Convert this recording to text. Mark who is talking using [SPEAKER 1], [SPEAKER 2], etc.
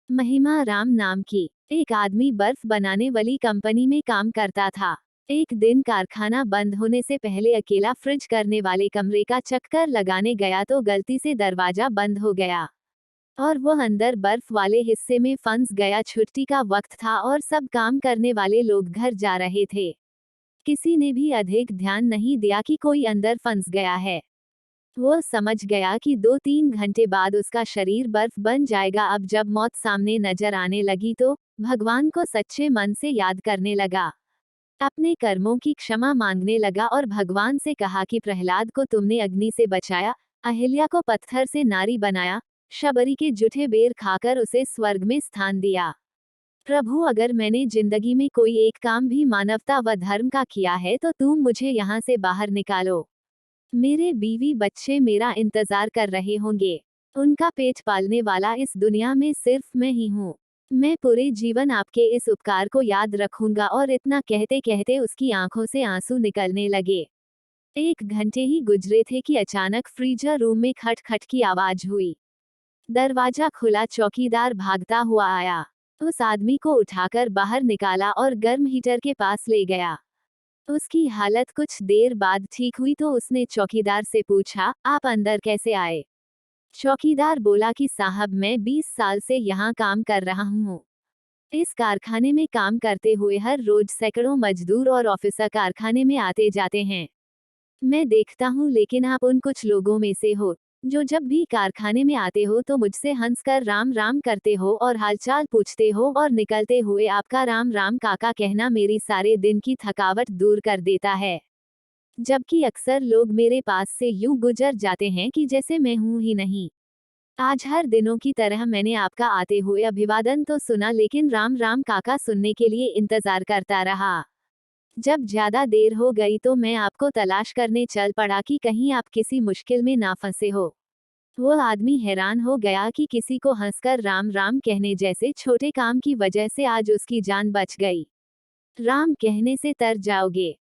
[SPEAKER 1] महिमा राम नाम की एक आदमी बर्फ बनाने वाली कंपनी में काम करता था। एक दिन कारखाना बंद होने से पहले अकेला फ्रिज करने वाले कमरे का चक्कर लगाने गया तो गलती से दरवाजा बंद हो गया और वो अंदर बर्फ वाले हिस्से में फंस गया। छुट्टी का वक्त था और सब काम करने वाले लोग घर जा रहे थे। किसी ने भी अधिक ध्यान नहीं दिया कि कोई अंदर फंस गया है। वो समझ गया कि 2-3 घंटे बाद उसका शरीर बर्फ बन जाएगा। अब जब मौत सामने नजर आने लगी तो भगवान को सच्चे मन से याद करने लगा, अपने कर्मों की क्षमा मांगने लगा और भगवान से कहा कि प्रहलाद को तुमने अग्नि से बचाया, अहिल्या को पत्थर से नारी बनाया, शबरी के जूठे बेर खाकर उसे स्वर्ग में स्थान दिया। प्रभु, अगर मैंने जिंदगी में कोई एक काम भी मानवता व धर्म का किया है तो तुम मुझे यहाँ से बाहर निकालो। मेरे बीवी बच्चे मेरा इंतजार कर रहे होंगे। उनका पेट पालने वाला इस दुनिया में सिर्फ मैं ही हूँ। मैं पूरे जीवन आपके इस उपकार को याद रखूंगा। और इतना कहते कहते उसकी आंखों से आंसू निकलने लगे। 1 घंटे ही गुजरे थे कि अचानक फ्रीजर रूम में खटखट की आवाज हुई। दरवाजा खुला, चौकीदार भागता हुआ आया, उस आदमी को उठाकर बाहर निकाला और गर्म हीटर के पास ले गया। उसकी हालत कुछ देर बाद ठीक हुई तो उसने चौकीदार से पूछा, आप अंदर कैसे आए? चौकीदार बोला कि साहब, मैं 20 साल से यहाँ काम कर रहा हूँ। इस कारखाने में काम करते हुए हर रोज सैकड़ों मजदूर और ऑफिसर कारखाने में आते जाते हैं। मैं देखता हूँ, लेकिन आप उन कुछ लोगों में से हो जो जब भी कारखाने में आते हो तो मुझसे हंसकर राम राम करते हो और हालचाल पूछते हो, और निकलते हुए आपका राम राम काका कहना मेरी सारे दिन की थकावट दूर कर देता है। जबकि अक्सर लोग मेरे पास से यूं गुजर जाते हैं कि जैसे मैं हूं ही नहीं। आज हर दिनों की तरह मैंने आपका आते हुए अभिवादन तो सुना, लेकिन राम राम काका सुनने के लिए इंतजार करता रहा। जब ज्यादा देर हो गई तो मैं आपको तलाश करने चल पड़ा कि कहीं आप किसी मुश्किल में ना फंसे हो। वो आदमी हैरान हो गया कि किसी को हंसकर राम राम कहने जैसे छोटे काम की वजह से आज उसकी जान बच गई। राम कहने से तर जाओगे?